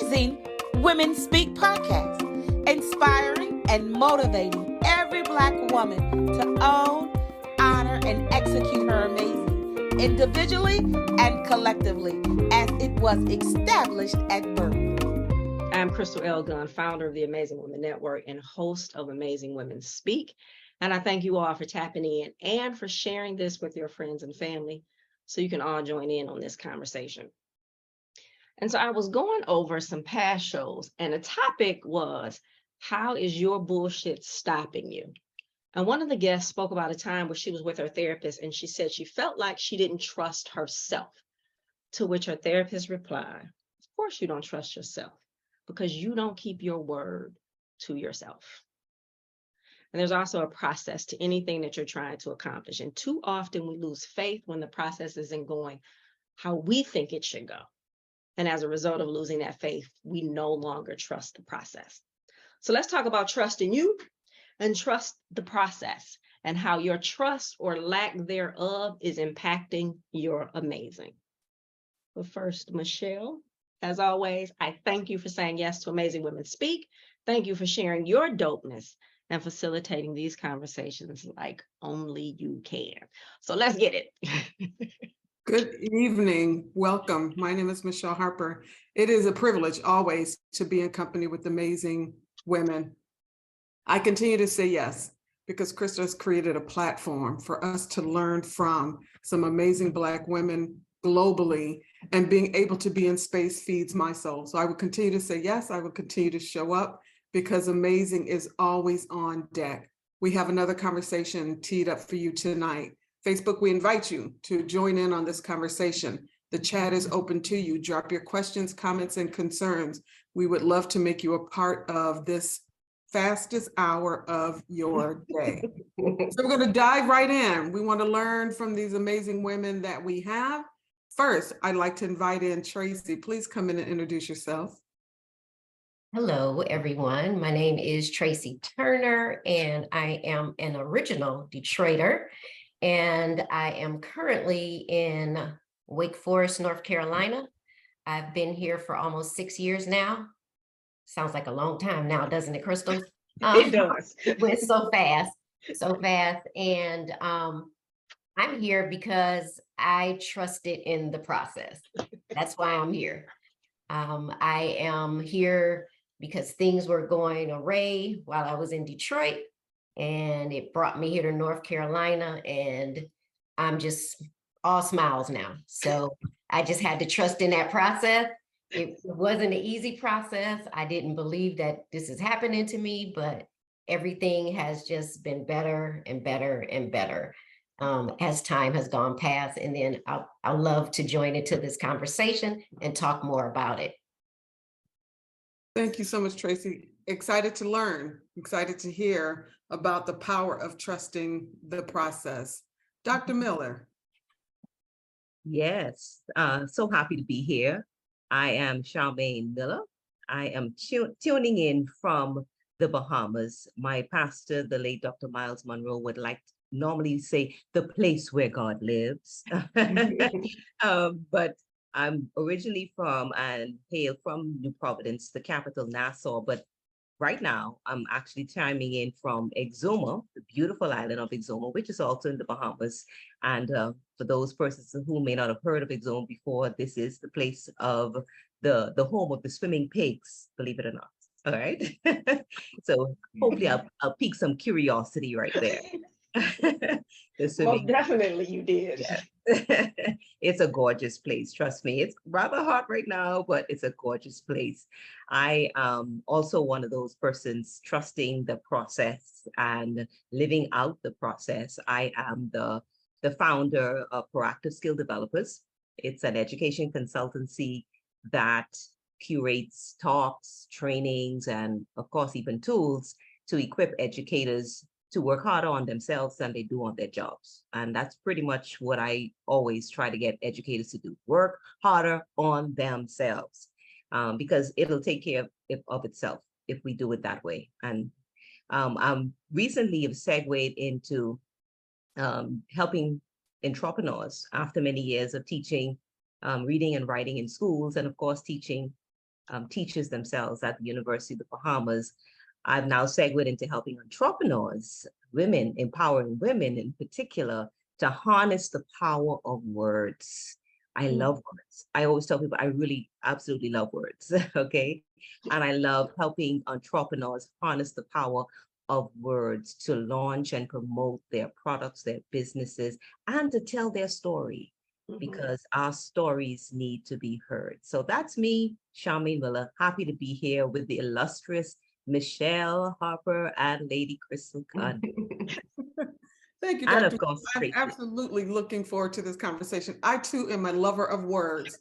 Amazing Women Speak podcast, inspiring and motivating every Black woman to own, honor, and execute her amazing, individually and collectively, as it was established at birth. I'm Crystal L. Gunn, founder of the Amazing Women Network and host of Amazing Women Speak. And I thank you all for tapping in and for sharing this with your friends and family so you can all join in on this conversation. And so I was going over some past shows, and the topic was, how is your bullshit stopping you? And one of the guests spoke about a time where she was with her therapist, and she said she felt like she didn't trust herself, to which her therapist replied, of course you don't trust yourself, because you don't keep your word to yourself. And there's also a process to anything that you're trying to accomplish. And too often we lose faith when the process isn't going how we think it should go. And as a result of losing that faith, we no longer trust the process. So let's talk about trusting you and trust the process and how your trust or lack thereof is impacting your amazing. But first, Michele, as always, I thank you for saying yes to Amazing Women Speak. Thank you for sharing your dopeness and facilitating these conversations like only you can. So let's get it. Good evening. Welcome. My name is Michele Harper. It is a privilege always to be in company with amazing women. I continue to say yes because Krista has created a platform for us to learn from some amazing Black women globally, and being able to be in space feeds my soul. So I will continue to say yes. I will continue to show up because amazing is always on deck. We have another conversation teed up for you tonight. Facebook, we invite you to join in on this conversation. The chat is open to you. Drop your questions, comments, and concerns. We would love to make you a part of this fastest hour of your day. So we're going to dive right in. We want to learn from these amazing women that we have. First, I'd like to invite in Tracey. Please come in and introduce yourself. Hello, everyone. My name is Tracey Turner, and I am an original Detroiter. And I am currently in Wake Forest, North Carolina. I've been here for almost 6 years now. Sounds like a long time now, doesn't it, Crystal? It does. It went so fast, so fast. And I'm here because I trusted in the process. That's why I'm here. I am here because things were going awry while I was in Detroit. And it brought me here to North Carolina, and I'm just all smiles now. So I just had to trust in that process. It wasn't an easy process. I didn't believe that this is happening to me, but everything has just been better and better and better as time has gone past. And then I'll love to join into this conversation and talk more about it. Thank you so much, Tracey. Excited to learn, excited to hear about the power of trusting the process. Dr. Miller. Yes, so happy to be here. I am Sharmane Miller. I am tuning in from the Bahamas. My pastor, the late Dr. Miles Monroe, would like to normally say the place where God lives. But I'm originally from and hail from New Providence, the capital, Nassau. But right now, I'm actually chiming in from Exuma, the beautiful island of Exuma, which is also in the Bahamas. And for those persons who may not have heard of Exuma before, this is the place of the home of the swimming pigs, believe it or not. All right. So hopefully I'll pique some curiosity right there. Well, definitely you did. Yeah. It's a gorgeous place. Trust me. It's rather hot right now, but it's a gorgeous place. I am also one of those persons trusting the process and living out the process. I am the founder of Proactive Skill Developers. It's an education consultancy that curates talks, trainings, and of course, even tools to equip educators to work harder on themselves than they do on their jobs. And that's pretty much what I always try to get educators to do, work harder on themselves, because it'll take care of itself if we do it that way. And I'm recently have segued into helping entrepreneurs after many years of teaching reading and writing in schools, and of course teaching teachers themselves at the University of the Bahamas, I've now segued into helping entrepreneurs, women, empowering women in particular, to harness the power of words. I love words. I always tell people I really absolutely love words. Okay. And I love helping entrepreneurs harness the power of words to launch and promote their products, their businesses, and to tell their story, because our stories need to be heard. So that's me, Sharmane Miller, happy to be here with the illustrious Michele, Harper, and Lady Crystal Khan. Thank you, And Dr. of course, I'm Tracey. absolutely looking forward to this conversation. I too am a lover of words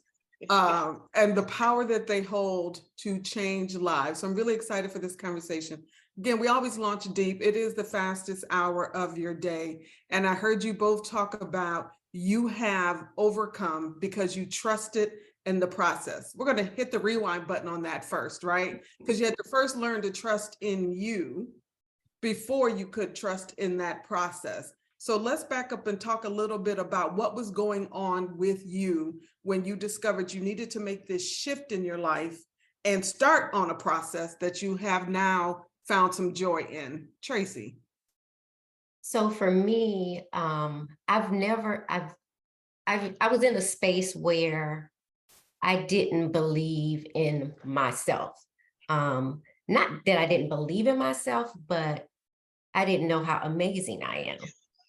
and the power that they hold to change lives. So I'm really excited for this conversation. Again, we always launch deep. It is the fastest hour of your day. And I heard you both talk about you have overcome because you trusted in the process. We're going to hit the rewind button on that first, right? Because you had to first learn to trust in you before you could trust in that process. So let's back up and talk a little bit about what was going on with you when you discovered you needed to make this shift in your life and start on a process that you have now found some joy in. Tracey. So for me, I was in a space where I didn't believe in myself. Not that I didn't believe in myself, but I didn't know how amazing I am.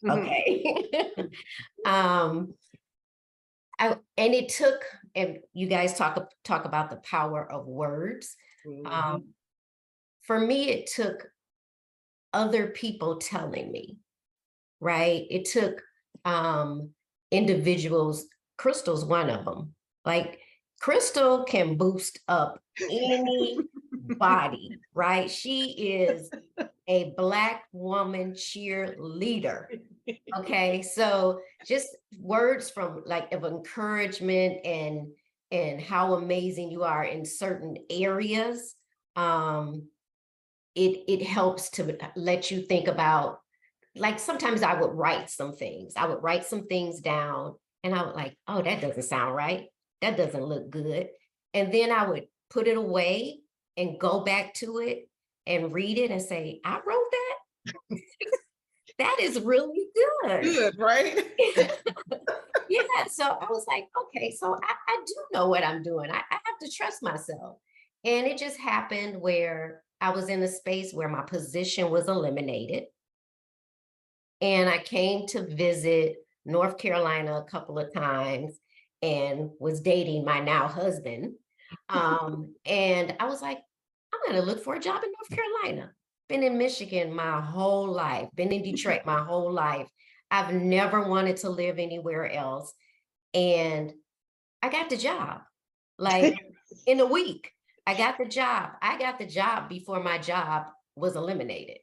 Okay. And it took, and you guys talk about the power of words. For me, it took other people telling me, right? It took individuals. Crystal's one of them. Like Crystal can boost up any body, right? She is a Black woman cheerleader. Okay, so just words from like of encouragement and how amazing you are in certain areas. It helps to let you think about, like sometimes I would write some things. I would write some things down and I would like, oh, that doesn't sound right. That doesn't look good. And then I would put it away and go back to it and read it and say, I wrote that? That is really good. Good, right? Yeah, so I was like, okay, so I do know what I'm doing. I have to trust myself. And it just happened where I was in a space where my position was eliminated. And I came to visit North Carolina a couple of times and was dating my now husband. And I was like, I'm going to look for a job in North Carolina. Been in Michigan my whole life, been in Detroit my whole life. I've never wanted to live anywhere else. And I got the job. Like in a week, I got the job. I got the job before my job was eliminated.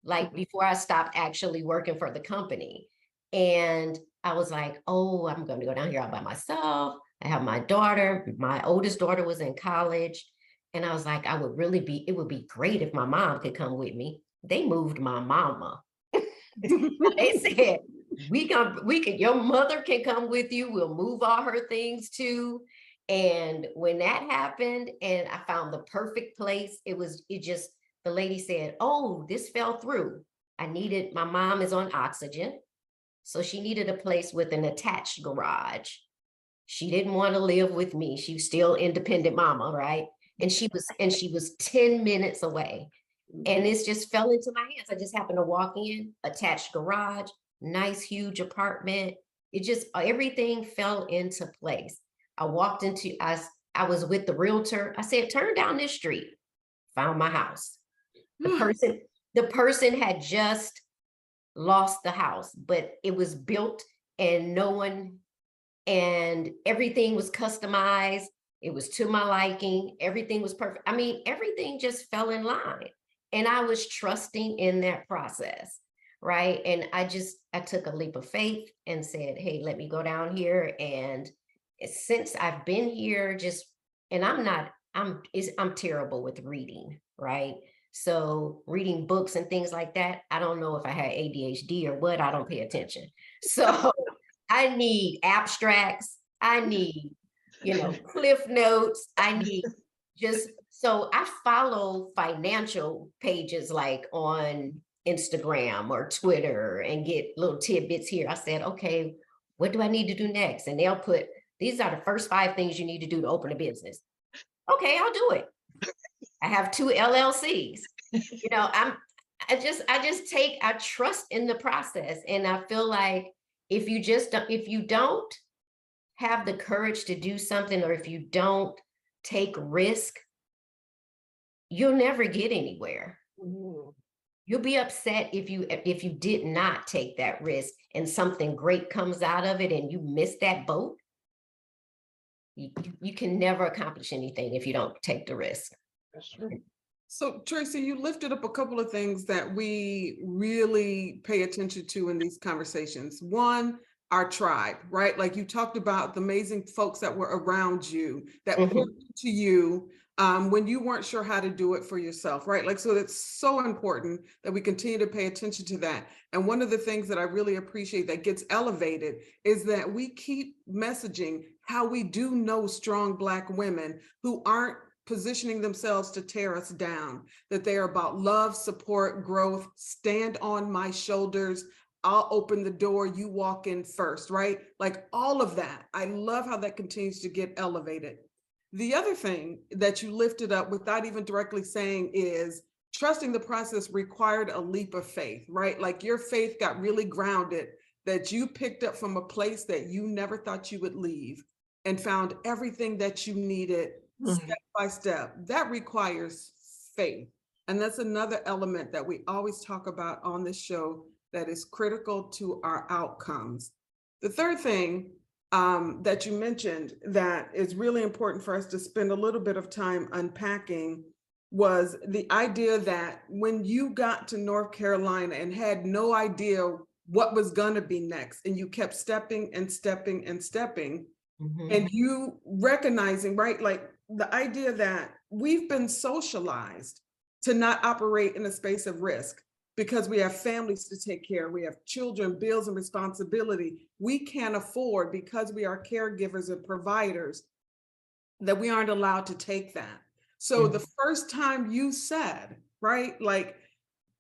Like before I stopped actually working for the company. And I was like, oh, I'm going to go down here all by myself. I have my daughter. My oldest daughter was in college. And I was like, it would be great if my mom could come with me. They moved my mama. They said, your mother can come with you. We'll move all her things too. And when that happened and I found the perfect place, the lady said, oh, this fell through. My mom is on oxygen. So she needed a place with an attached garage. She didn't want to live with me. She was still independent mama, right? And she was 10 minutes away. And this just fell into my hands. I just happened to walk in, attached garage, nice, huge apartment. Everything fell into place. I was with the realtor. I said, turn down this street. Found my house. The person had just lost the house, but it was built and everything was customized. It was to my liking. Everything was perfect. I mean, everything just fell in line. And I was trusting in that process, right? And I took a leap of faith and said, hey, let me go down here. And since I've been here, I'm terrible with reading, right? So reading books and things like that, I don't know if I had ADHD or what, I don't pay attention. So I need abstracts. I need, cliff notes. I need just, so I follow financial pages like on Instagram or Twitter and get little tidbits here. I said, okay, what do I need to do next? And they'll put, these are the first 5 things you need to do to open a business. Okay, I'll do it. I have 2 LLCs. You know, I trust in the process. And I feel like if you don't have the courage to do something, or if you don't take risk, you'll never get anywhere. Mhm. You'll be upset if you did not take that risk and something great comes out of it and you miss that boat. You can never accomplish anything if you don't take the risk. That's true. So Tracey, you lifted up a couple of things that we really pay attention to in these conversations. One, our tribe, right? Like you talked about the amazing folks that were around you, that Mhm. poured into you when you weren't sure how to do it for yourself, right? Like, so it's so important that we continue to pay attention to that. And one of the things that I really appreciate that gets elevated is that we keep messaging how we do know strong Black women who aren't positioning themselves to tear us down, that they are about love, support, growth, stand on my shoulders, I'll open the door, you walk in first, right? Like all of that. I love how that continues to get elevated. The other thing that you lifted up without even directly saying is trusting the process required a leap of faith, right? Like your faith got really grounded, that you picked up from a place that you never thought you would leave and found everything that you needed step by step. That requires faith. And that's another element that we always talk about on this show that is critical to our outcomes. The third thing that you mentioned that is really important for us to spend a little bit of time unpacking was the idea that when you got to North Carolina and had no idea what was going to be next, and you kept stepping and stepping and stepping, Mhm. and you recognizing, right, like the idea that we've been socialized to not operate in a space of risk because we have families to take care of, we have children, bills and responsibility. We can't afford, because we are caregivers and providers, that we aren't allowed to take that. So the first time you said, right, like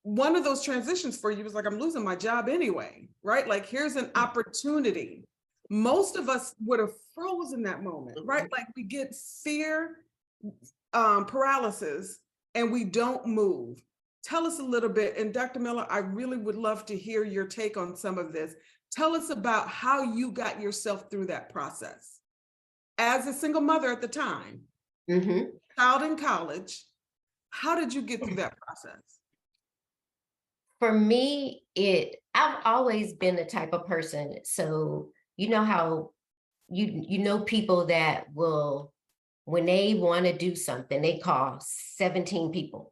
one of those transitions for you was like, I'm losing my job anyway, right? Like here's an opportunity. Most of us would have frozen that moment, right? Like we get fear, paralysis, and we don't move. Tell us a little bit, and Dr. Miller, I really would love to hear your take on some of this. Tell us about how you got yourself through that process. As a single mother at the time, Mhm. child in college, how did you get through that process? For me, I've always been the type of person. So you know how you know people that will, when they want to do something, they call 17 people.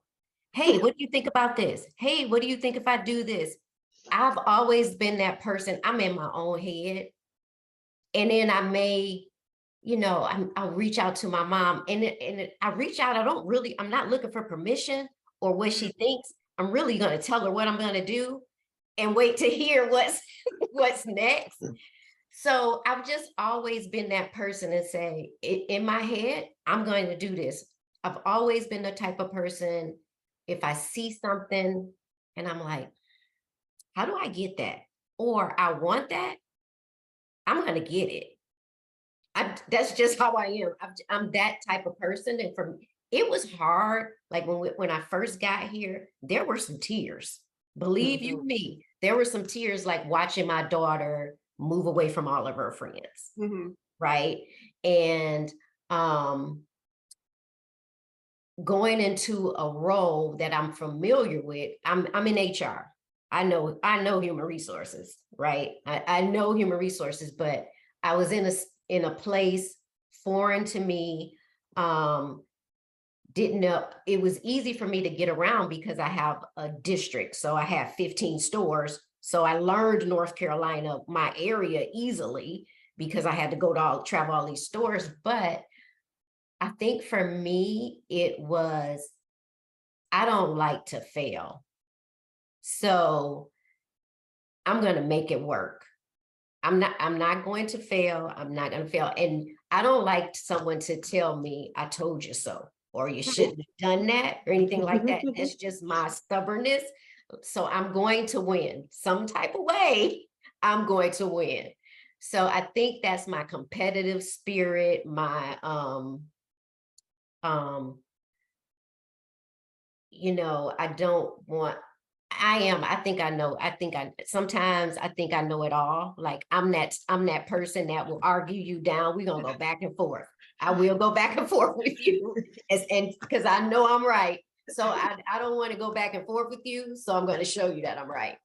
Hey, what do you think about this? Hey, what do you think if I do this? I've always been that person. I'm in my own head. And then I may, I'll reach out to my mom, and I reach out. I'm not looking for permission or what she thinks. I'm really going to tell her what I'm going to do and wait to hear what's next. So I've just always been that person and say, in my head, I'm going to do this. I've always been the type of person, if I see something and I'm like, how do I get that? Or I want that, I'm going to get it. That's just how I am. I'm that type of person. And it was hard. Like when I first got here, there were some tears. Believe you me, there were some tears, like watching my daughter move away from all of her friends. Right. And going into a role that I'm familiar with, I'm in HR. I know human resources, right? I know human resources, but I was in a place foreign to me. Didn't know. It was easy for me to get around because I have a district. So I have 15 stores. So I learned North Carolina, my area, easily because I had to travel all these stores. But I think for me, it was, I don't like to fail. So I'm going to make it work. I'm not going to fail. I'm not going to fail. And I don't like someone to tell me, I told you so, or you shouldn't have done that or anything like that. That's just my stubbornness. So I'm going to win some type of way. I'm going to win. So I think that's my competitive spirit, my I don't want, I think I know, sometimes I think I know it all. Like I'm that person that will argue you down. We're gonna go back and forth. I will go back and forth with you and because I know I'm right. So I don't want to go back and forth with you. So I'm going to show you that I'm right.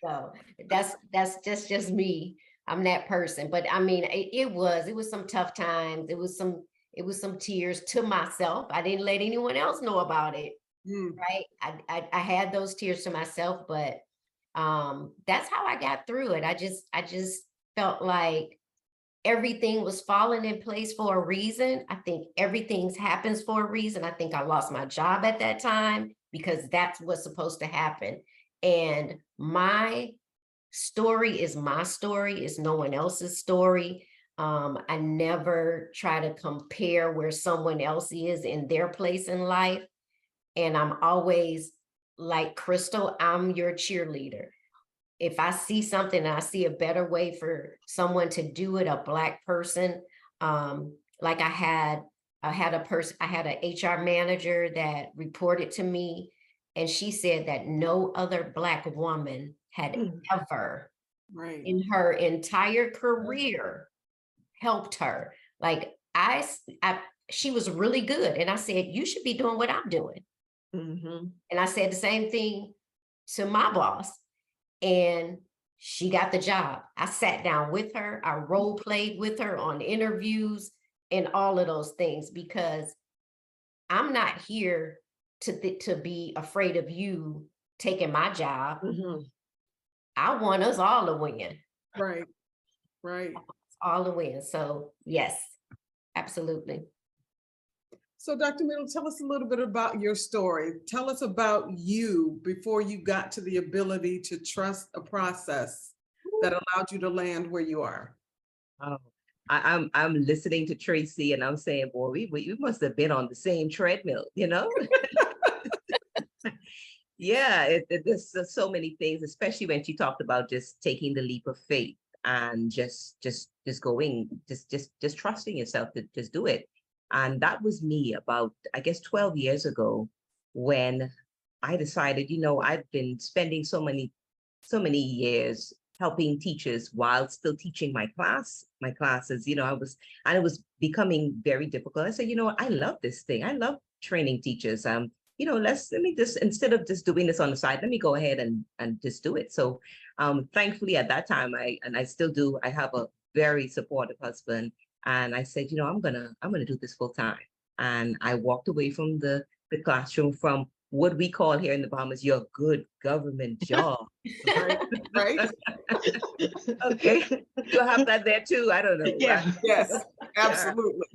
So that's just me. I'm that person. But I mean, it was some tough times. It was some tears to myself. I didn't let anyone else know about it. Right. I had those tears to myself, but that's how I got through it. I just felt like everything was falling in place for a reason. I think everything happens for a reason. I think I lost my job at that time because that's what's supposed to happen. And my story is my story, it's no one else's story. I never try to compare where someone else is in their place in life. And I'm always like, Crystal, I'm your cheerleader. If I see something and I see a better way for someone to do it, a Black person, like I had an HR manager that reported to me, and she said that no other Black woman had ever in her entire career helped her. Like she was really good. And I said, you should be doing what I'm doing. And I said the same thing to my boss. And she got the job. I sat down with her. I role played with her on interviews and all of those things, because I'm not here to be afraid of you taking my job. I want us all to win. Right. All to win. So yes, absolutely. So Dr. Middle, tell us a little bit about your story. Tell us about you before you got to the ability to trust a process that allowed you to land where you are. Oh, I'm listening to Tracey and I'm saying, boy, we must have been on the same treadmill, you know? Yeah, there's so many things, especially when she talked about just taking the leap of faith and just going, just trusting yourself to just do it. And that was me about, I guess, 12 years ago, when I decided, I've been spending so many years helping teachers while still teaching my classes. And it was becoming very difficult. I said, I love this thing. I love training teachers. Let me just, instead of just doing this on the side, let me go ahead and just do it. So thankfully at that time, I still do, I have a very supportive husband. And I said, I'm gonna do this full time. And I walked away from the classroom, from what we call here in the Bahamas, your good government job. Right. Okay. You'll have that there too. I don't know. Yeah. Right? Yes, absolutely.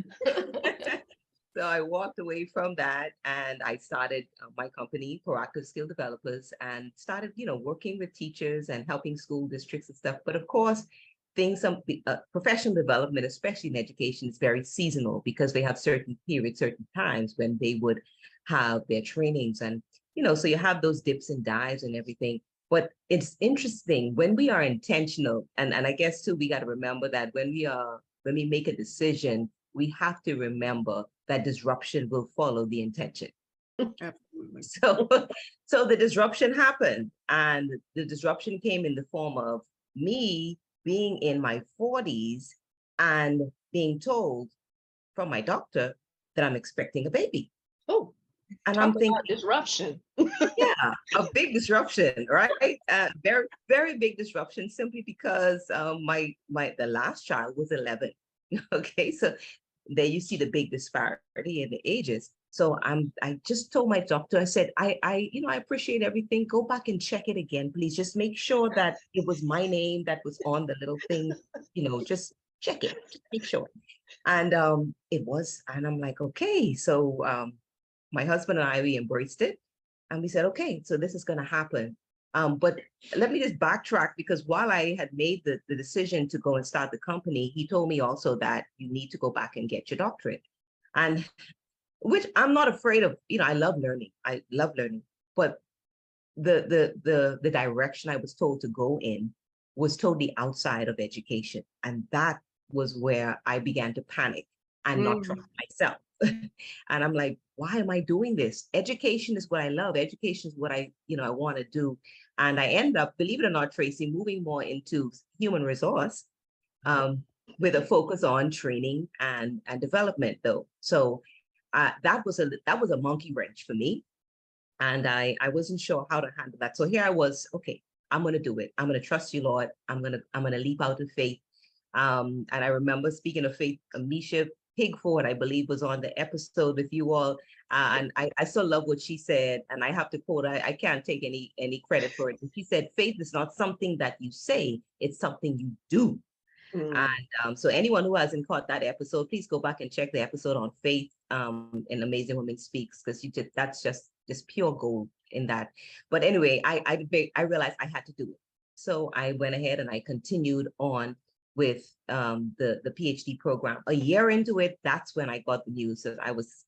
So I walked away from that and I started my company, Proactive Skill Developers, and started, working with teachers and helping school districts and stuff. But of course, professional development, especially in education, is very seasonal, because they have certain periods, certain times when they would have their trainings. And, so you have those dips and dives and everything. But it's interesting when we are intentional. And I guess too, we got to remember that when we make a decision, we have to remember that disruption will follow the intention. Absolutely. So the disruption happened, and the disruption came in the form of me being in my 40s and being told from my doctor that I'm expecting a baby. Oh, and I'm thinking disruption. Yeah, a big disruption, right? Very, very big disruption, simply because the last child was 11. Okay, so there you see the big disparity in the ages. So I just told my doctor, I said, I appreciate everything. Go back and check it again, please. Just make sure that it was my name that was on the little thing, just check it, just make sure. And it was, and I'm like, okay. So my husband and I, we embraced it. And we said, okay, so this is going to happen. But let me just backtrack, because while I had made the decision to go and start the company, he told me also that you need to go back and get your doctorate. And which I'm not afraid of. I love learning. I love learning, but the direction I was told to go in was totally outside of education. And that was where I began to panic and not trust myself. And I'm like, why am I doing this? Education is what I love. Education is what I want to do. And I end up, believe it or not, Tracey, moving more into human resource, with a focus on training and development though. So that was a monkey wrench for me. And I wasn't sure how to handle that. So here I was, okay, I'm going to do it. I'm going to trust you, Lord. I'm going to leap out in faith. And I remember, speaking of faith, Misha Pigford, I believe, was on the episode with you all. And I still love what she said. And I have to quote, I can't take any credit for it. She said, faith is not something that you say, it's something you do. And so anyone who hasn't caught that episode, please go back and check the episode on faith in Amazing Women Speaks, because that's just pure gold in that. But anyway, I realized I had to do it. So I went ahead and I continued on with the PhD program. A year into it, that's when I got the news that I was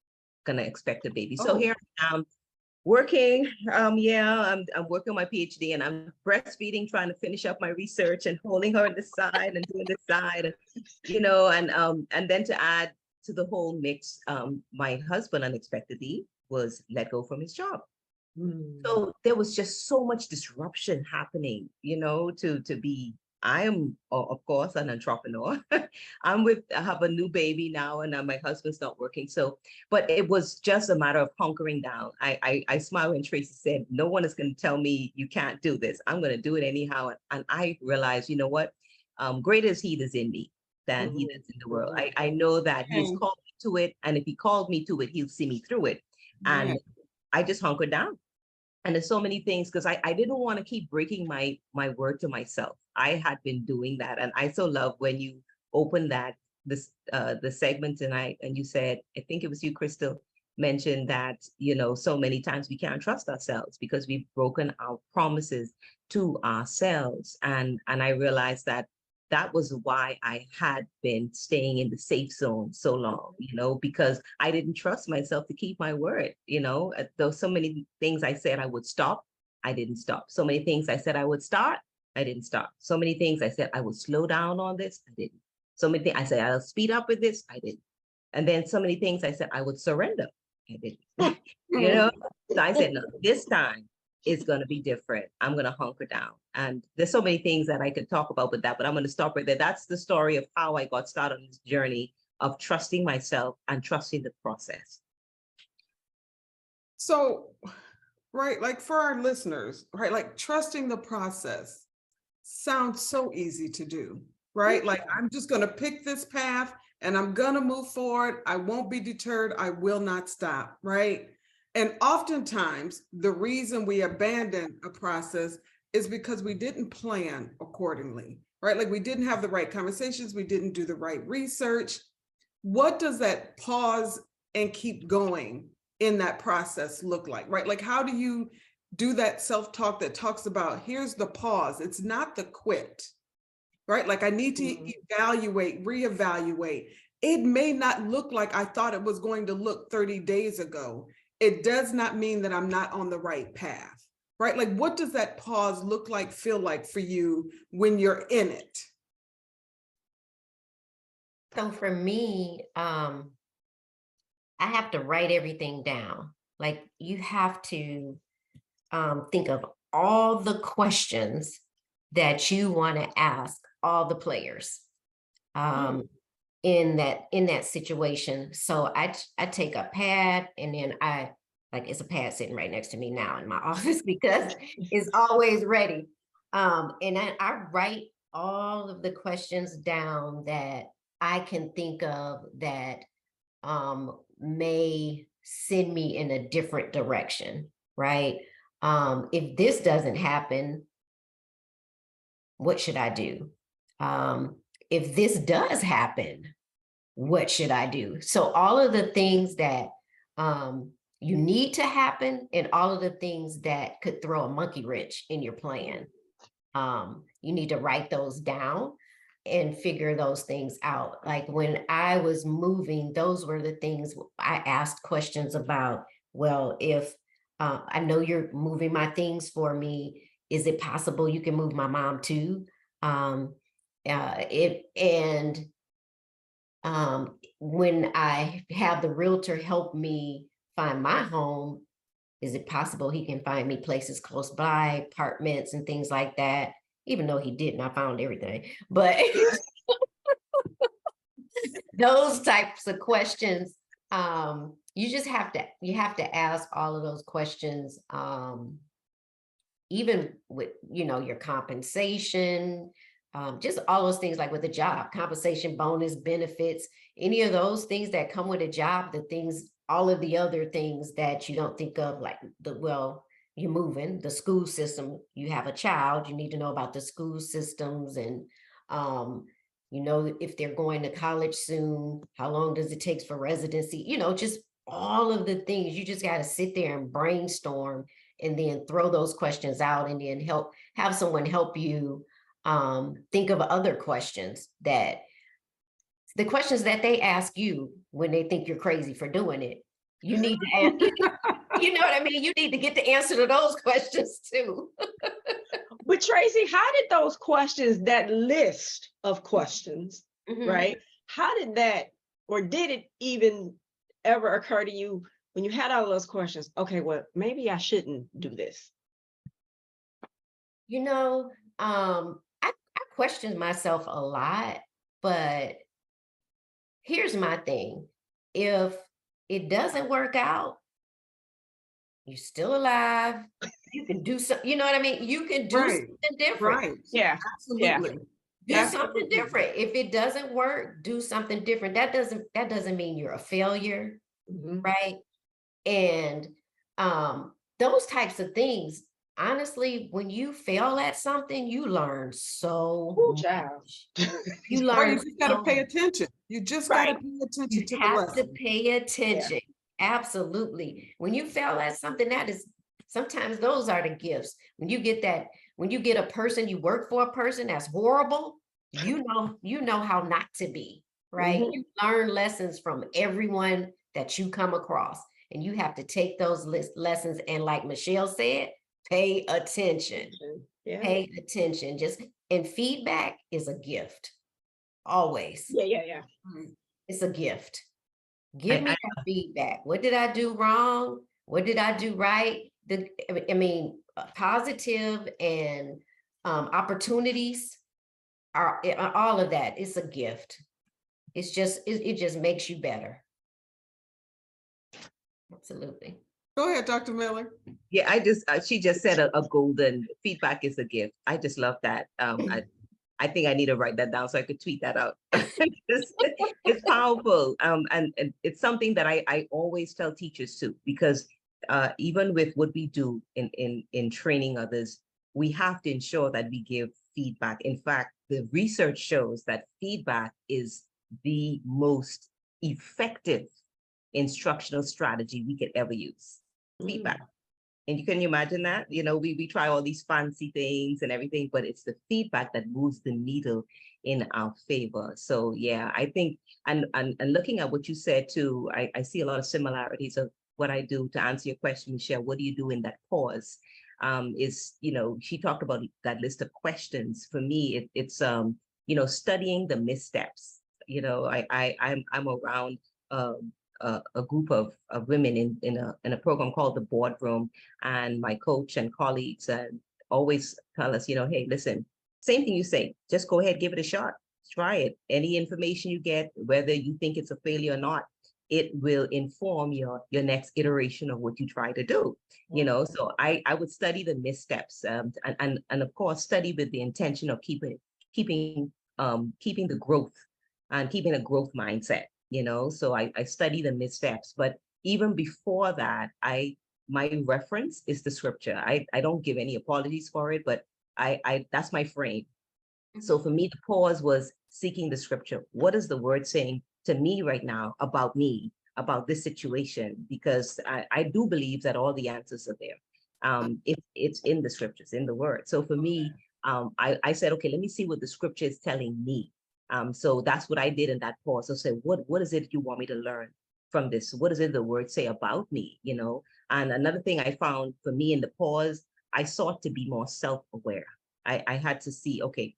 gonna expect a baby. So here I am working. I'm working on my PhD, and I'm breastfeeding, trying to finish up my research and holding her on the side and doing the side, and then to add to the whole mix, my husband unexpectedly was let go from his job. So there was just so much disruption happening, I am, of course, an entrepreneur. I have a new baby now, and my husband's not working. So, but it was just a matter of hunkering down. I smile when Tracey said, no one is going to tell me you can't do this. I'm going to do it anyhow. And I realized, you know what? Greater is he that's in me than he that's in the world. I know that he's called me to it. And if he called me to it, he'll see me through it. And I just hunkered down. And there's so many things, because I didn't want to keep breaking my word to myself. I had been doing that. And I so love when you opened the segment tonight, and you said, I think it was you, Crystal, mentioned that, so many times we can't trust ourselves because we've broken our promises to ourselves. And I realized that was why I had been staying in the safe zone so long, because I didn't trust myself to keep my word. Though so many things I said I would stop, I didn't stop. So many things I said I would start, I didn't stop. So many things I said I would slow down on this, I didn't. So many things I said I'll speed up with this, I didn't. And then so many things I said I would surrender, I didn't. So I said, no, this time it's going to be different. I'm going to hunker down. And there's so many things that I could talk about with that, but I'm going to stop right there. That's the story of how I got started on this journey of trusting myself and trusting the process. So, right, like for our listeners, right, like trusting the process sounds so easy to do, right? Like, I'm just going to pick this path and I'm going to move forward. I won't be deterred. I will not stop, right? And oftentimes, the reason we abandon a process is because we didn't plan accordingly, right? Like, we didn't have the right conversations. We didn't do the right research. What does that pause and keep going in that process look like, right? Like, how do you do that self-talk that talks about, here's the pause. It's not the quit, right? Like, I need to evaluate, reevaluate. It may not look like I thought it was going to look 30 days ago. It does not mean that I'm not on the right path, right? Like, what does that pause look like, feel like for you when you're in it? So for me, I have to write everything down. Like, you have to think of all the questions that you want to ask all the players in that situation. So I take a pad, and then it's a pad sitting right next to me now in my office because it's always ready. And I write all of the questions down that I can think of that may send me in a different direction, right? If this doesn't happen, what should I do? If this does happen, what should I do? So all of the things that you need to happen, and all of the things that could throw a monkey wrench in your plan, you need to write those down. and figure those things out. Like when I was moving, those were the things I asked questions about. Well, if I know you're moving my things for me, is it possible you can move my mom too? It and when I have the realtor help me find my home, is it possible he can find me places close by, apartments and things like that? Even though he didn't, I found everything. But those types of questions, you just have to ask all of those questions, even with, your compensation, just all those things, like with a job, compensation, bonus, benefits, any of those things that come with a job, all of the other things that you don't think of, like you're moving, the school system, you have a child, you need to know about the school systems, and if they're going to college soon, how long does it take for residency, just all of the things. You just got to sit there and brainstorm, and then throw those questions out, and then have someone help you think of other questions, the questions that they ask you when they think you're crazy for doing it. You need to ask, you know what I mean? You need to get the answer to those questions too. But Tracey, how did those questions, that list of questions, Mhm. right? How did that, or did it even ever occur to you when you had all those questions? Okay, well, maybe I shouldn't do this. I question myself a lot, but here's my thing. If it doesn't work out, you're still alive. You can do something, you know what I mean? You can do Right. something different. Right. Yeah. Absolutely. Do Yeah. something different. If it doesn't work, do something different. That doesn't mean you're a failure, Mhm. right? And those types of things, honestly, when you fail at something, you learn so Ooh, much. child. You Or learn you just got to so pay much. attention. You just got Right. to pay attention You to the have to lesson. pay attention. Absolutely. When you fail at something, sometimes those are the gifts. When you get a person, you work for a person that's horrible, you know how not to be, right? Mhm. You learn lessons from everyone that you come across, and you have to take those lessons, and like Michele said, pay attention. Yeah. Pay attention. And feedback is a gift. Always. Yeah. It's a gift. Give me that feedback. What did I do wrong? What did I do right? Positive and opportunities are all of that. It's a gift. It just makes you better. Absolutely. Go ahead, Dr. Miller. Yeah, she just said a golden feedback is a gift. I just love that. I think I need to write that down so I could tweet that out. It's powerful. And it's something that I always tell teachers too, because even with what we do in training others, we have to ensure that we give feedback. In fact, the research shows that feedback is the most effective instructional strategy we could ever use. Feedback. And you can imagine that, we try all these fancy things and everything, but it's the feedback that moves the needle in our favor. So yeah, I think, and looking at what you said too, I see a lot of similarities of what I do. To answer your question, Michele, what do you do in that pause? She talked about that list of questions. For me, it's studying the missteps. I'm around a group of women in a program called the Boardroom, and my coach and colleagues always tell us, hey, listen, same thing you say, just go ahead, give it a shot, try it. Any information you get, whether you think it's a failure or not, it will inform your next iteration of what you try to do. So I would study the missteps, and of course study with the intention of keeping the growth and keeping a growth mindset. So I study the missteps, but even before that, my reference is the scripture. I don't give any apologies for it, but I that's my frame. So for me, the pause was seeking the scripture. What is the word saying to me right now about me, about this situation? Because I do believe that all the answers are there. It's in the scriptures, in the word. So for me, I said, okay, let me see what the scripture is telling me. So that's what I did in that pause. So I said, what is it you want me to learn from this? What does it the word say about me? And another thing I found for me in the pause, I sought to be more self-aware. I had to see, okay,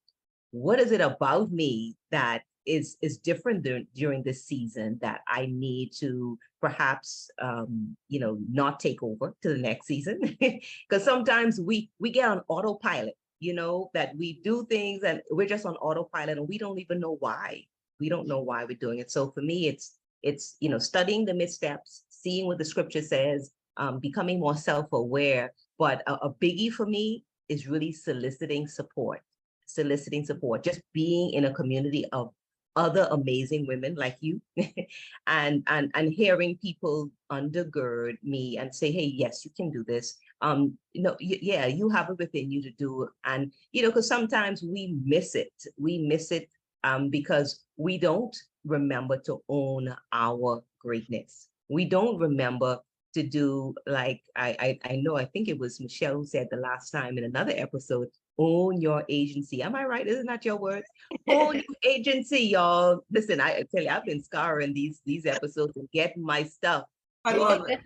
what is it about me that is different during this season that I need to perhaps not take over to the next season? Because sometimes we get on autopilot, that we do things and we're just on autopilot and we don't even know why. We don't know why we're doing it. So for me, it's studying the missteps, seeing what the scripture says, becoming more self-aware. But a biggie for me is really soliciting support, just being in a community of other amazing women like you and hearing people undergird me and say, hey, yes, you can do this. Yeah, you have it within you to do. And, because sometimes we miss it because we don't remember to own our greatness. We don't remember to do, like, I know, I think it was Michele who said the last time in another episode, own your agency. Am I right? Isn't that your words? Own your agency, y'all. Listen, I tell you, I've been scouring these episodes and getting my stuff. I love it.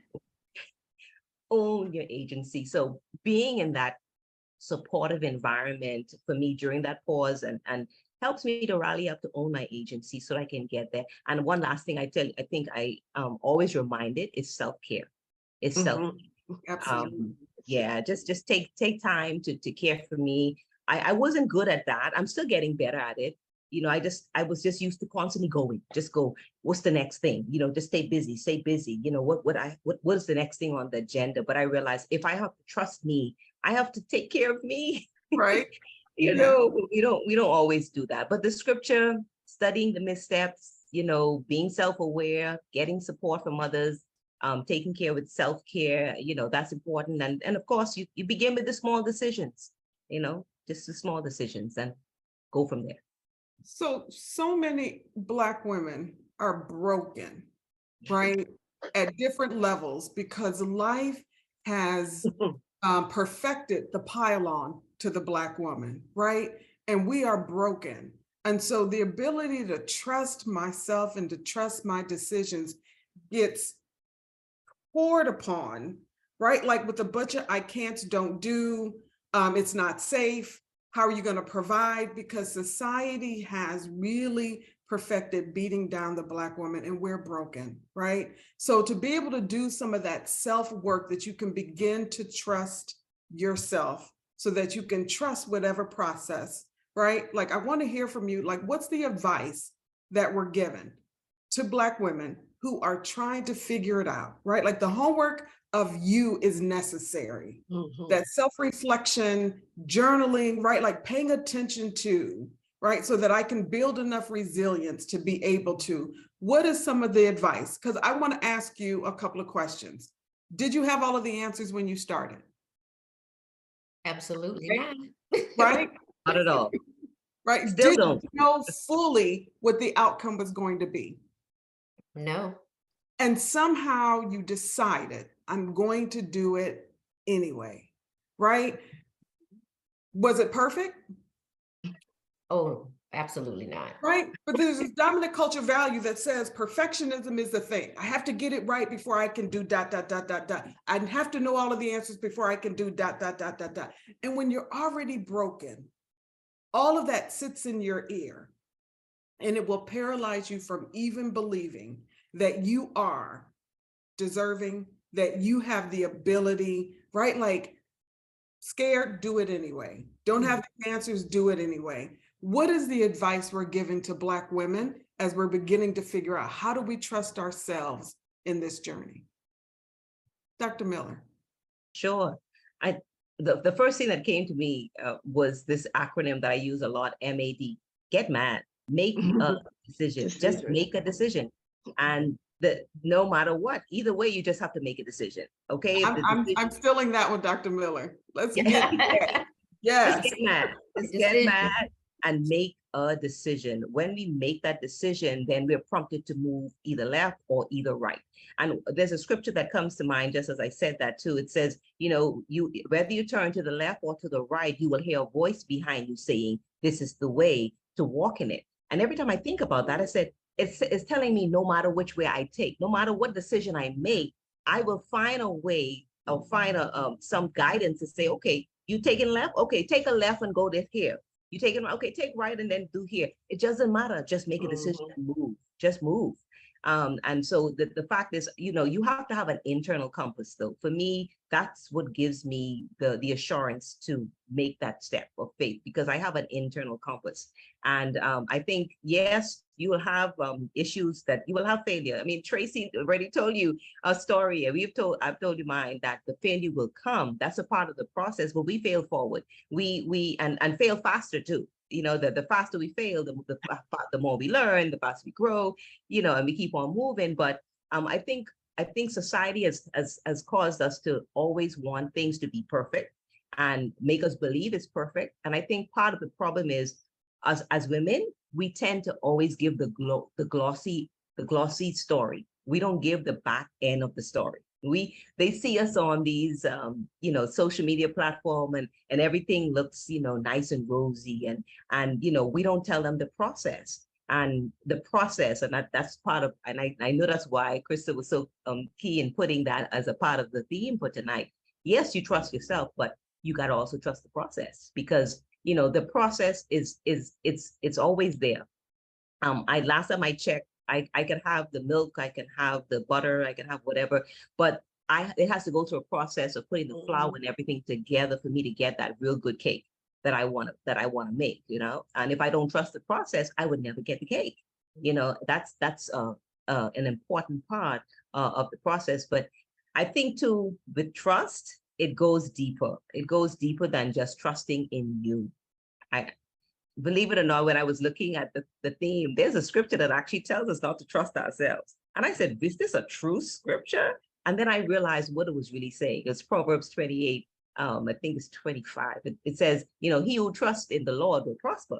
Own your agency. So being in that supportive environment for me during that pause and helps me to rally up to own my agency so I can get there. And one last thing I think I always reminded is self-care. It's self-care. Absolutely. Yeah, just take time to care for me. I wasn't good at that. I'm still getting better at it. I was just used to constantly going, just go, what's the next thing? Just stay busy. What is the next thing on the agenda? But I realized if I have to trust me, I have to take care of me. Right. We don't always do that. But the scripture, studying the missteps, being self-aware, getting support from others, taking care with self-care, that's important. And of course, you begin with the small decisions, just the small decisions and go from there. So many Black women are broken, right? At different levels because life has perfected the pylon to the Black woman, right? And we are broken. And so the ability to trust myself and to trust my decisions gets poured upon, right? Like with a bunch of I can't, don't do, it's not safe. How are you going to provide? Because society has really perfected beating down the Black woman and we're broken, right? So to be able to do some of that self-work that you can begin to trust yourself so that you can trust whatever process, right? Like I want to hear from you, like what's the advice that we're given to Black women who are trying to figure it out, right? Like the homework of you is necessary. That self-reflection, journaling, right? Like paying attention to, right? So that I can build enough resilience to be able to. What is some of the advice? Because I want to ask you a couple of questions. Did you have all of the answers when you started? Absolutely Right? not. Right? Not at all. Right? Still Did don't. you know fully what the outcome was going to be? No. And somehow you decided, I'm going to do it anyway, right? Was it perfect? Oh, absolutely not. Right? But there's this dominant culture value that says perfectionism is the thing. I have to get it right before I can do ... I have to know all of the answers before I can do ... And when you're already broken, all of that sits in your ear and it will paralyze you from even believing that you are deserving, that you have the ability, right? Like scared, do it anyway. Don't have the answers, do it anyway. What is the advice we're giving to Black women as we're beginning to figure out how do we trust ourselves in this journey? Dr. Miller. Sure. The first thing that came to me was this acronym that I use a lot, MAD. Get mad. Make a decision. Just make a decision. And no matter what, either way, you just have to make a decision. Okay. I'm stealing that with Dr. Miller. Let's get Yes. yes. Just get mad. Just get mad. and make a decision. When we make that decision, then we're prompted to move either left or either right. And there's a scripture that comes to mind, just as I said that too. It says, you know, whether you turn to the left or to the right, you will hear a voice behind you saying, this is the way to walk in it. And every time I think about that, I said, it's telling me no matter which way I take, no matter what decision I make, I will find a way or find some guidance to say, okay, you taking left? Okay, take a left and go here. You take it, okay, take right and then do here. It doesn't matter. Just make a decision and move. Just move. And so the fact is, you know, you have to have an internal compass though. For me, that's what gives me the assurance to make that step of faith, because I have an internal compass. And I think, yes, you will have issues, that you will have failure. I mean, Tracey already told you a story, and I've told you mine, that the failure will come. That's a part of the process, but we fail forward. We fail faster too. You know, the faster we fail, the more we learn, the faster we grow, you know, and we keep on moving. But I think society has caused us to always want things to be perfect and make us believe it's perfect. And I think part of the problem is, as women, we tend to always give the glossy story. We don't give the back end of the story. They see us on these you know, social media platform, and everything looks, you know, nice and rosy, and you know, we don't tell them the process. And that's part of, and I know that's why Krista was so key in putting that as a part of the theme for tonight. Yes, you trust yourself, but you got to also trust the process, because you know, the process it's always there. Last time I checked, I can have the milk, I can have the butter, I can have whatever, but it has to go through a process of putting the flour and everything together for me to get that real good cake that I want to make, you know. And if I don't trust the process, I would never get the cake. You know, that's an important part of the process. But I think too, with trust, it goes deeper. It goes deeper than just trusting in you. I believe it or not, when I was looking at the theme, there's a scripture that actually tells us not to trust ourselves. And I said, is this a true scripture? And then I realized what it was really saying. It's Proverbs 28, I think it's 25. It says, you know, he who trusts in the Lord will prosper,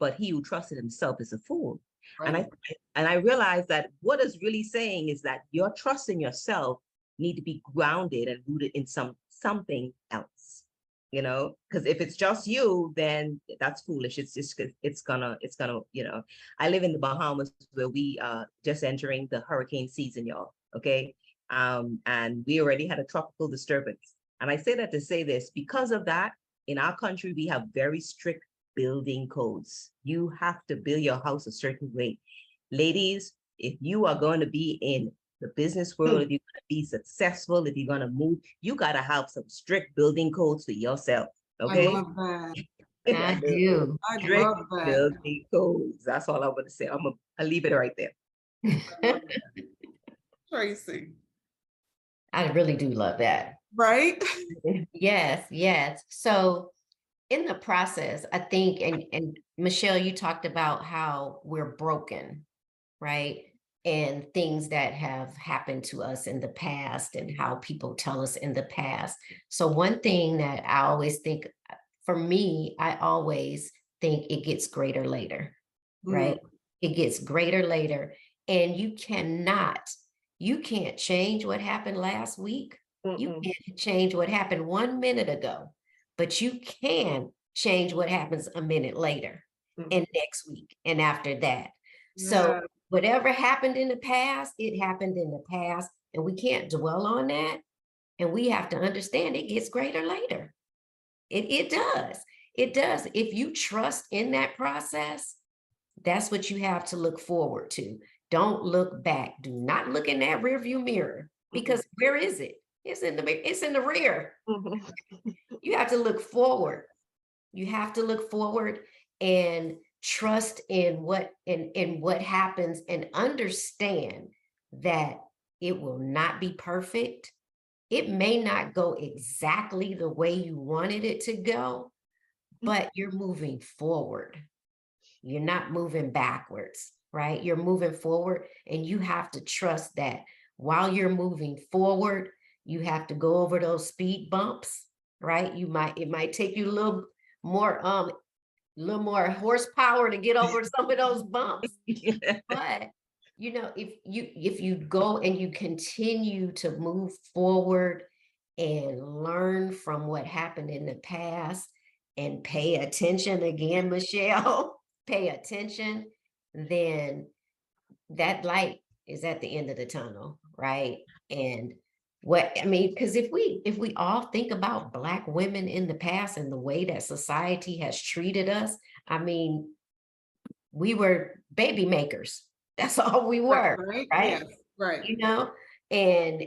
but he who trusts in himself is a fool. Right. And I realized that what it's really saying is that your trust in yourself need to be grounded and rooted in something else. You know, because if it's just you, then that's foolish. It's gonna, you know, I live in the Bahamas, where we just entering the hurricane season, y'all. Okay. And we already had a tropical disturbance. And I say that to say this, because of that, in our country, we have very strict building codes. You have to build your house a certain way. Ladies, if you are going to be in the business world, if you're going to be successful, if you're going to move, you got to have some strict building codes for yourself. Okay. I love that. I do. I Strict love that. building codes. That's all I want to say. I'll leave it right there. Tracey. I really do love that. Right? Yes, yes. So in the process, I think, and Michele, you talked about how we're broken, right? And things that have happened to us in the past and how people tell us in the past. So one thing that I always think, for me, I always think it gets greater later, right? It gets greater later. And you can't change what happened last week. You can't change what happened 1 minute ago, but you can change what happens a minute later and next week and after that. So whatever happened in the past, it happened in the past, and we can't dwell on that. And we have to understand it gets greater later. It does. It does. If you trust in that process, that's what you have to look forward to. Don't look back. Do not look in that rearview mirror, because where is it? It's in the rear. You have to look forward. You have to look forward and trust in what happens, and understand that it will not be perfect. It may not go exactly the way you wanted it to go, but you're moving forward. You're not moving backwards, right? You're moving forward, and you have to trust that while you're moving forward, you have to go over those speed bumps, right? It might take you a little more little more horsepower to get over some of those bumps. Yeah. But you know, if you go and you continue to move forward and learn from what happened in the past and pay attention again, Michele, pay attention, then that light is at the end of the tunnel, right? And what I mean, because if we all think about Black women in the past and the way that society has treated us, I mean, we were baby makers. That's all we were, Right? right? Yes, right. You know, and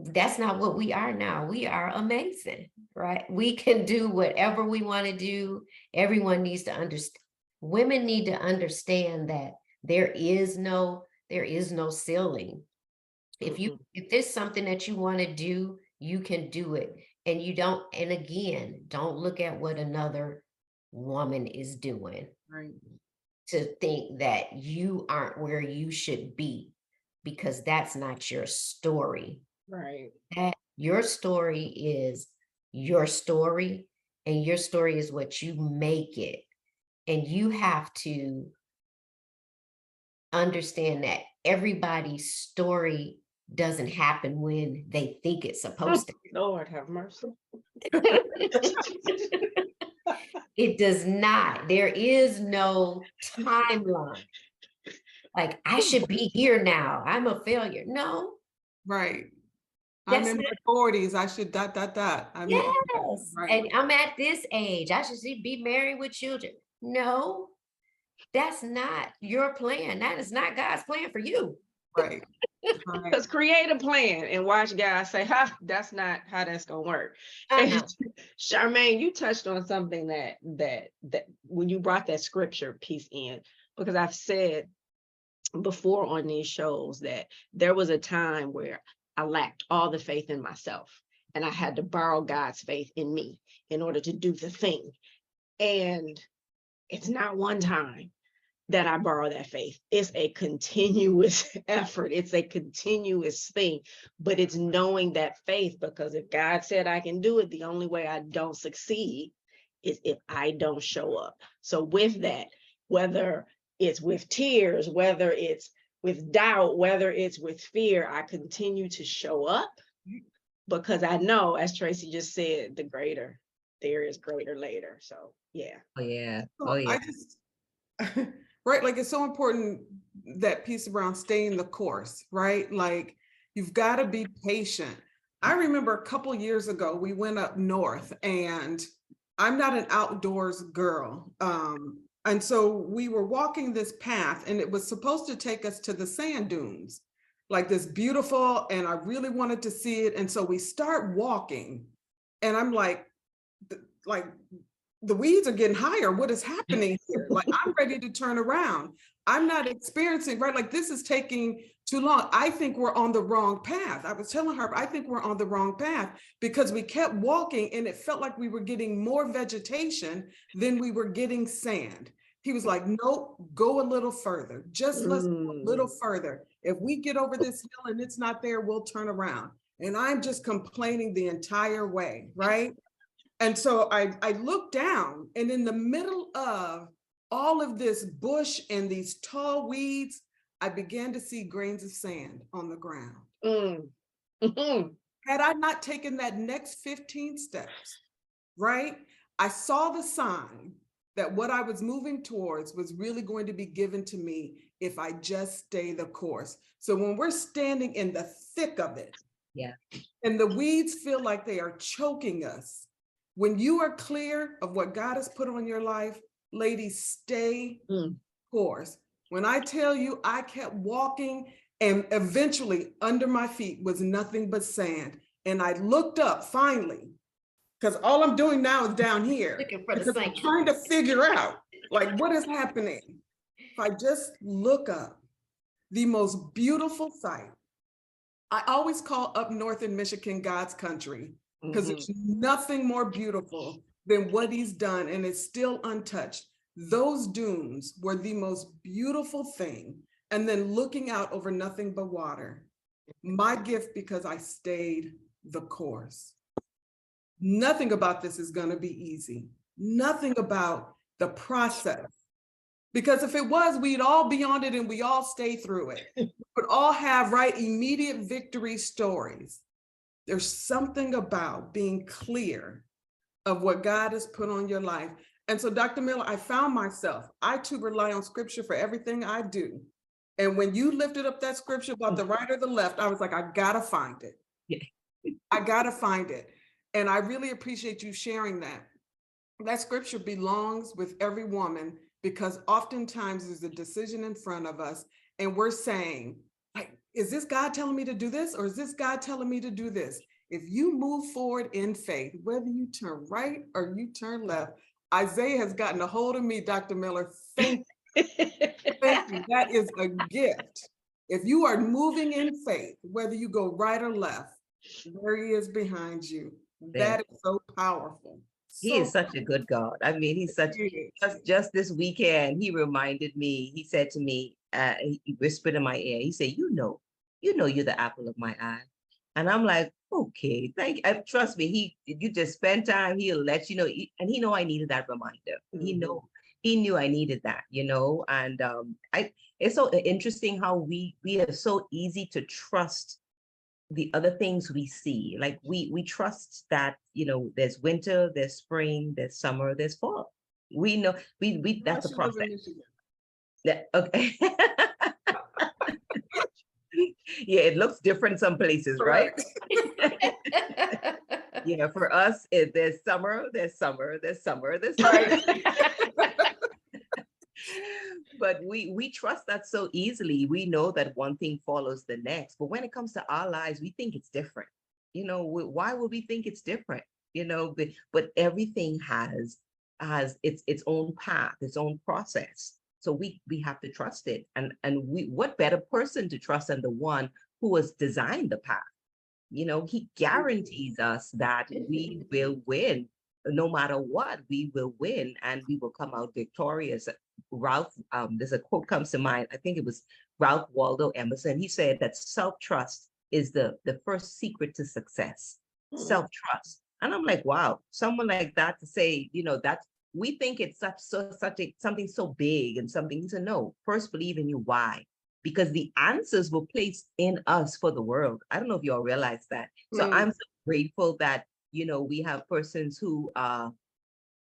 that's not what we are now. We are amazing, right? We can do whatever we want to do. Everyone needs to understand. Women need to understand that there is no ceiling. If there's something that you want to do, you can do it. And you don't, and again, don't look at what another woman is doing Right. to think that you aren't where you should be, because that's not your story. Right. That your story is your story, and your story is what you make it. And you have to understand that everybody's story doesn't happen when they think it's supposed to. Lord have mercy. It does not. There is no timeline. Like, I should be here now. I'm a failure. No, Right. I'm that's in not. my 40s. I should dot, dot, dot. I mean, Yes. right. And I'm at this age. I should be married with children. No, that's not your plan. That is not God's plan for you. Right. Right. Because create a plan and watch God say, "Ha, that's not how that's gonna work." And Sharmane, you touched on something that when you brought that scripture piece in, because I've said before on these shows that there was a time where I lacked all the faith in myself, and I had to borrow God's faith in me in order to do the thing. And it's not one time that I borrow that faith. It's a continuous effort. It's a continuous thing, but it's knowing that faith, because if God said I can do it, the only way I don't succeed is if I don't show up. So with that, whether it's with tears, whether it's with doubt, whether it's with fear, I continue to show up, because I know, as Tracey just said, there is greater later. So yeah. Oh yeah. So Oh yeah. I just, right, like it's so important, that piece around staying the course, right? Like you've got to be patient. I remember a couple years ago, we went up north, and I'm not an outdoors girl. And so we were walking this path, and it was supposed to take us to the sand dunes, like this beautiful, and I really wanted to see it. And so we start walking, and I'm like the weeds are getting higher. What is happening here? Like, I'm ready to turn around. I'm not experiencing, right? Like, this is taking too long. I think we're on the wrong path. I was telling Harper, I think we're on the wrong path, because we kept walking and it felt like we were getting more vegetation than we were getting sand. He was like, nope, go a little further. Just let's go a little further. If we get over this hill and it's not there, we'll turn around. And I'm just complaining the entire way, right? And so I looked down, and in the middle of all of this bush and these tall weeds, I began to see grains of sand on the ground. Had I not taken that next 15 steps, right? I saw the sign that what I was moving towards was really going to be given to me if I just stay the course. So when we're standing in the thick of it, Yeah. and the weeds feel like they are choking us, when you are clear of what God has put on your life, ladies, stay course. When I tell you, I kept walking, and eventually under my feet was nothing but sand. And I looked up finally, because all I'm doing now is down here. Looking for the Because I'm sand. trying to figure out, like, what is happening? If I just look up, the most beautiful sight. I always call up north in Michigan God's country, because there's nothing more beautiful than what he's done, and it's still untouched. Those dunes were the most beautiful thing. And then looking out over nothing but water. My gift, because I stayed the course. Nothing about this is going to be easy. Nothing about the process. Because if it was, we'd all be on it and we all stay through it. We would all have, right, immediate victory stories. There's something about being clear of what God has put on your life. And so, Dr. Miller, I found myself, I too rely on scripture for everything I do. And when you lifted up that scripture about the right or the left, I was like, I gotta find it. Yeah. I gotta find it. And I really appreciate you sharing that. That scripture belongs with every woman, because oftentimes there's a decision in front of us and we're saying, like, is this God telling me to do this? Or is this God telling me to do this? If you move forward in faith, whether you turn right or you turn left, Isaiah has gotten a hold of me, Dr. Miller. Thank you. Thank you. That is a gift. If you are moving in faith, whether you go right or left, there he is behind you. That is so powerful. He is such a good God. I mean, he's such, just this weekend, he reminded me, he said to me, he whispered in my ear, he said, you know, you're the apple of my eye. And I'm like, okay, thank you. Trust me, you just spend time, he'll let you know. And he know I needed that reminder. He knew I needed that, and it's so interesting how we are so easy to trust the other things we see. Like we trust that, there's winter, there's spring, there's summer, there's fall. We know we that's a process. Yeah, okay. Yeah, it looks different some places, right? Yeah, for us, there's summer, there's summer, there's summer, there's summer. But we trust that so easily. We know that one thing follows the next. But when it comes to our lives, we think it's different. Why would we think it's different? But everything has its own path, its own process. So we have to trust it. And what better person to trust than the one who has designed the path? He guarantees us that we will win. No matter what, we will win and we will come out victorious. Ralph, there's a quote comes to mind. I think it was Ralph Waldo Emerson. He said that self-trust is the first secret to success. Self-trust. And I'm like, wow, someone like that to say, that we think it's something so big and something. He said, no, first believe in you. Why? Because the answers were placed in us for the world. I don't know if you all realize that. So I'm so grateful that, we have persons who are,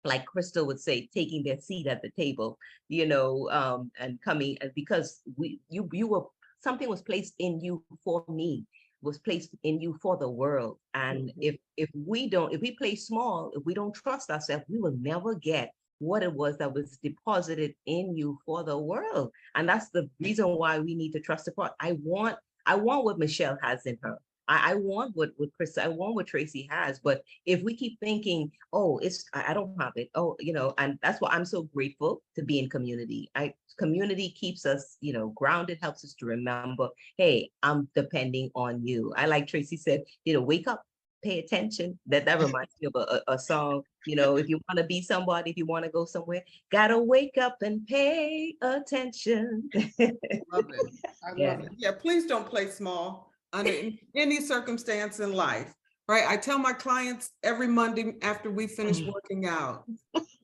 like Crystal would say, taking their seat at the table, and coming, and because you were, something was placed in you for me, was placed in you for the world. And if we play small, if we don't trust ourselves, we will never get what it was that was deposited in you for the world. And that's the reason why we need to trust the part. I want what Michele has in her. I want what Chris, I want what Tracey has. But if we keep thinking, oh, I don't have it. Oh, and that's why I'm so grateful to be in community. Community keeps us, grounded, helps us to remember, hey, I'm depending on you. I like Tracey said, wake up, pay attention. That reminds me of a song. If you want to be somebody, if you want to go somewhere, gotta wake up and pay attention. I love it. I love it. Yeah, please don't play small under any circumstance in life, right? I tell my clients every Monday after we finish working out,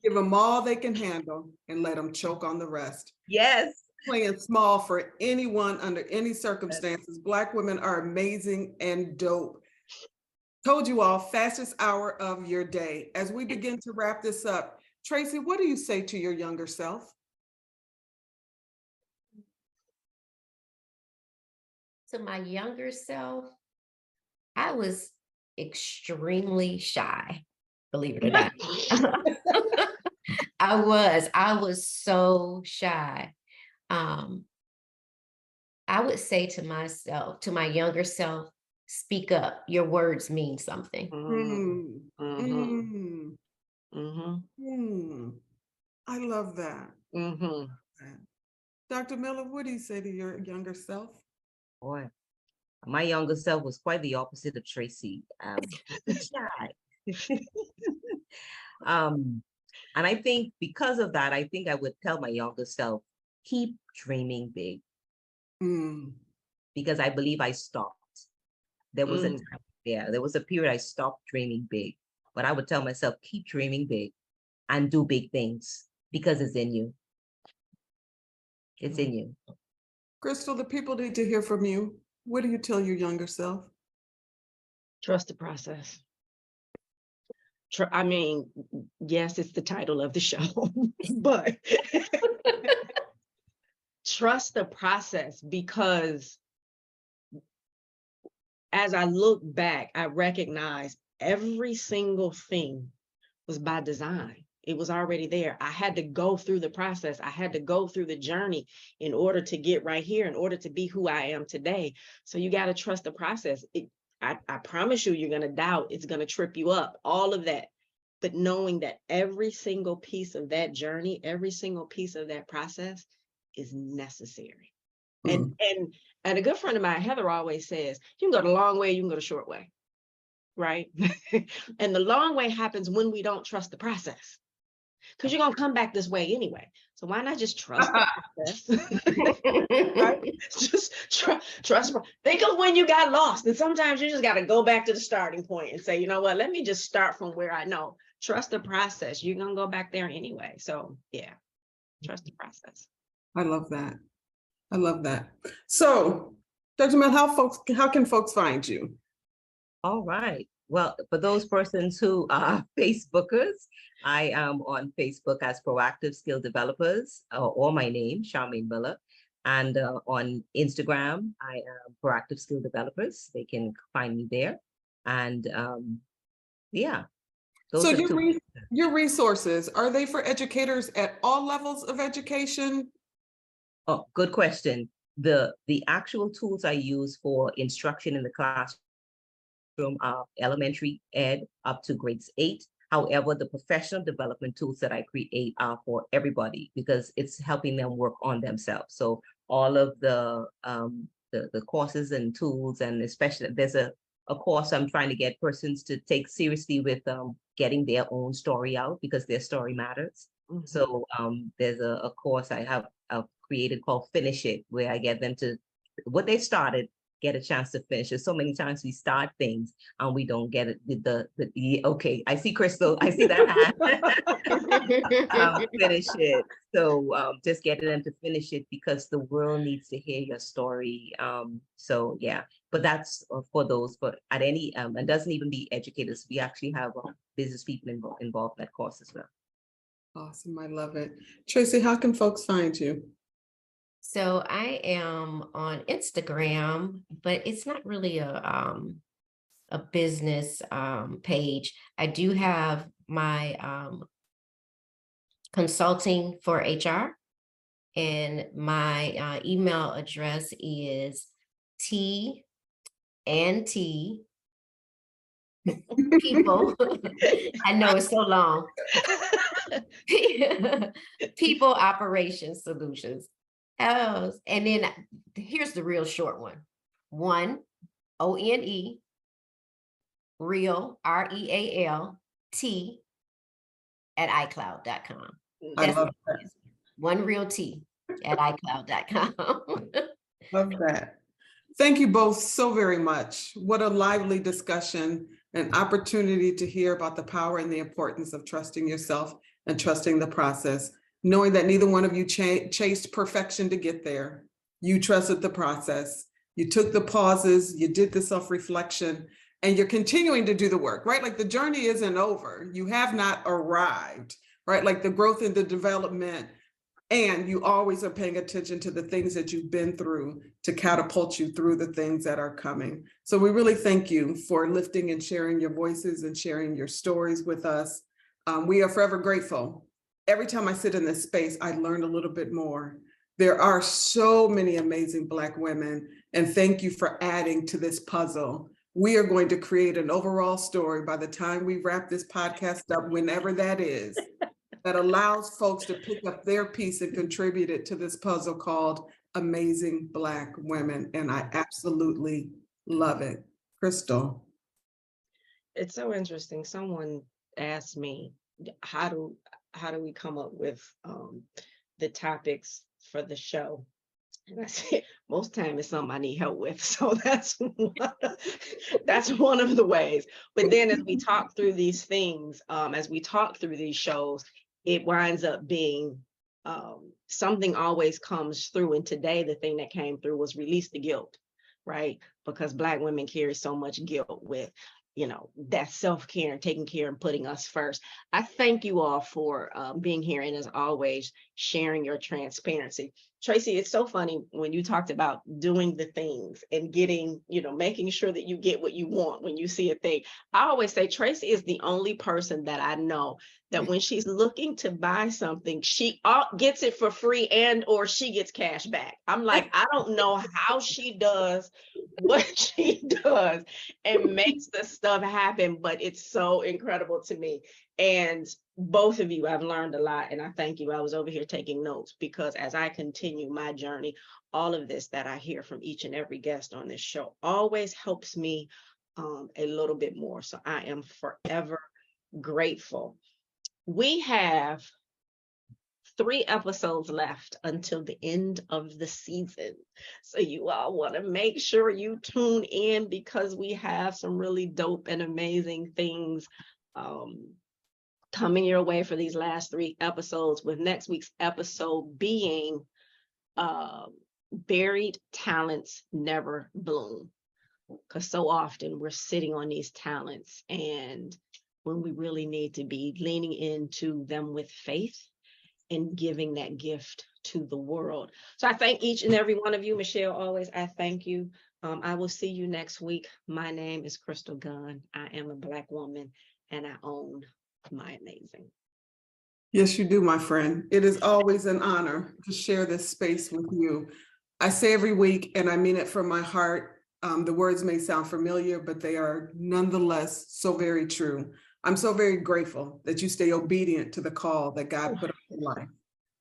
give them all they can handle and let them choke on the rest. Yes. Playing small for anyone under any circumstances. Black women are amazing and dope. Told you all, fastest hour of your day. As we begin to wrap this up, Tracey, what do you say to your younger self? To my younger self, I was extremely shy, believe it or not. I was so shy. I would say to myself, to my younger self, speak up. Your words mean something. I love that. Dr. Miller, what do you say to your younger self? Boy, my younger self was quite the opposite of Tracey. Shy. And I think because of that, I think I would tell my younger self, keep dreaming big. Because I believe I stopped. There was a time there was a period I stopped dreaming big. But I would tell myself, keep dreaming big and do big things. because it's in you. It's in you. Crystal, the people need to hear from you. What do you tell your younger self? Trust the process. I mean, yes, it's the title of the show, but trust the process, because as I look back, I recognize every single thing was by design. It was already there. I had to go through the process. I had to go through the journey in order to get right here, in order to be who I am today. So you got to trust the process. I promise you, you're going to doubt. It's going to trip you up, all of that. But knowing that every single piece of that journey, every single piece of that process is necessary. And a good friend of mine, Heather, always says, you can go the long way, you can go the short way, right? And the long way happens when we don't trust the process, because you're going to come back this way anyway. So why not just trust the process? Right? Just trust. Think of when you got lost. And sometimes you just got to go back to the starting point and say, you know what, let me just start from where I know. Trust the process. You're going to go back there anyway. So yeah, trust the process. I love that. I love that. So, Dr. Mel, how can folks find you? All right. Well, for those persons who are Facebookers, I am on Facebook as Proactive Skill Developers, or my name, Sharmane Miller. And on Instagram, I am Proactive Skill Developers. They can find me there. And yeah. So your resources, are they for educators at all levels of education? Oh, good question. The actual tools I use for instruction in the classroom are elementary ed up to grades 8. However, the professional development tools that I create are for everybody, because it's helping them work on themselves. So all of the courses and tools, and especially there's a course I'm trying to get persons to take seriously with getting their own story out, because their story matters. Mm-hmm. So there's a course I have created called Finish It, where I get them to, what they started, get a chance to finish it. So many times we start things and we don't get it. Okay, I see Crystal, I see that hand. Finish it. So just get them to finish it, because the world needs to hear your story. So yeah, but that's for those, but at any, it doesn't even be educators. We actually have business people involved in that course as well. Awesome, I love it. Tracey, how can folks find you? So I am on Instagram, but it's not really a business page. I do have my consulting for HR, and my email address is T people. I know it's so long. People Operations Solutions. Oh, and then here's the real short one. ONE, ONE, real, REALT at iCloud.com. I love that. OneRealT at iCloud.com. Love that. Thank you both so very much. What a lively discussion, an opportunity to hear about the power and the importance of trusting yourself and trusting the process, knowing that neither one of you chased perfection to get there. You trusted the process. You took the pauses, you did the self-reflection, and you're continuing to do the work, right? Like the journey isn't over. You have not arrived, right? Like the growth and the development, and you always are paying attention to the things that you've been through to catapult you through the things that are coming. So we really thank you for lifting and sharing your voices and sharing your stories with us. We are forever grateful. Every time I sit in this space, I learn a little bit more. There are so many amazing Black women, and thank you for adding to this puzzle. We are going to create an overall story by the time we wrap this podcast up, whenever that is, that allows folks to pick up their piece and contribute it to this puzzle called Amazing Black Women. And I absolutely love it. Crystal. It's so interesting. Someone asked me, how do we come up with the topics for the show? And I said, most time it's something I need help with. So that's one of the ways. But then as we talk through these things, as we talk through these shows, it winds up being something always comes through. And today, the thing that came through was release the guilt, right? Because Black women carry so much guilt with, that self-care and taking care and putting us first. I thank you all for being here, and as always, sharing your transparency. Tracey, it's so funny when you talked about doing the things and getting, making sure that you get what you want when you see a thing. I always say Tracey is the only person that I know that when she's looking to buy something, she gets it for free and or she gets cash back. I'm like, I don't know how she does what she does and makes the stuff happen, but it's so incredible to me. And both of you, I've learned a lot, and I thank you. I was over here taking notes because as I continue my journey, all of this that I hear from each and every guest on this show always helps me a little bit more. So I am forever grateful. We have 3 episodes left until the end of the season. So you all want to make sure you tune in because we have some really dope and amazing things coming your way for these last 3 episodes, with next week's episode being Buried Talents Never Bloom. Because so often we're sitting on these talents, and when we really need to be leaning into them with faith and giving that gift to the world. So I thank each and every one of you. Michele, always, I thank you. I will see you next week. My name is Crystal Gunn. I am a Black woman, and I own my amazing. Yes, you do, my friend. It is always an honor to share this space with you. I say every week, and I mean it from my heart, the words may sound familiar, but they are nonetheless so very true. I'm so very grateful that you stay obedient to the call that God put on your life,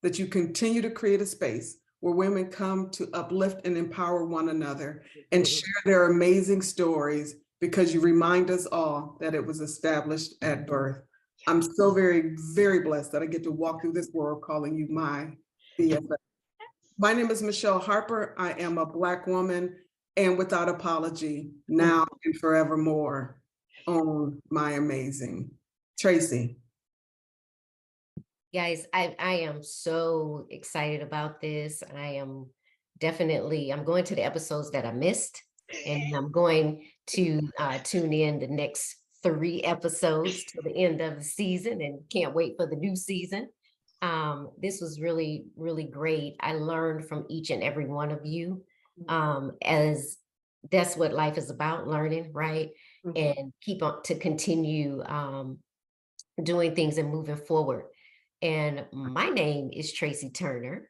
that you continue to create a space where women come to uplift and empower one another and share their amazing stories, because you remind us all that it was established at birth. I'm so very, very blessed that I get to walk through this world calling you my BFF. My name is Michele Harper. I am a Black woman, and without apology, now and forevermore, own my amazing. Tracey. Guys, I am so excited about this. I'm going to the episodes that I missed, and I'm going to tune in the next 3 episodes to the end of the season, and can't wait for the new season. This was really, really great. I learned from each and every one of you, as that's what life is about, learning, right? And keep on to continue doing things and moving forward. And my name is Tracey Turner,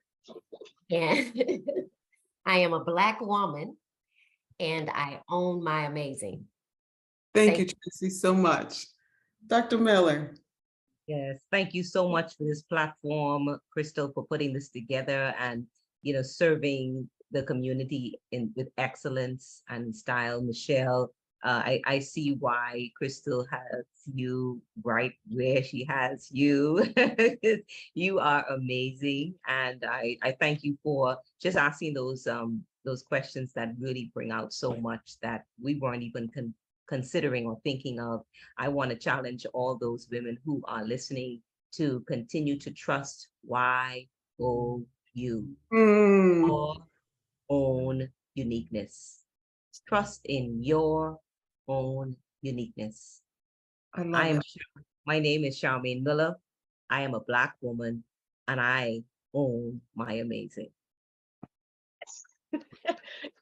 and I am a Black woman, and I own my amazing. Thank you, Tracey, so much. Dr. Miller. Yes, thank you so much for this platform, Crystal, for putting this together and, serving the community with excellence and style. Michele, I see why Crystal has you right where she has you. You are amazing. And I thank you for just asking those questions that really bring out so much that we weren't even considering or thinking of. I want to challenge all those women who are listening to continue to trust YOU, your own uniqueness. Trust in your own uniqueness. My name is Sharmane Miller. I am a Black woman, and I own my amazing.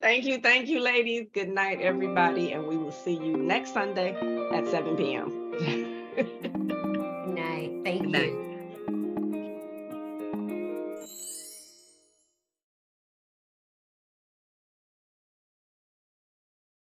Thank you, ladies. Good night, everybody, and we will see you next Sunday at 7 p.m. Good night. Thank you. Good night.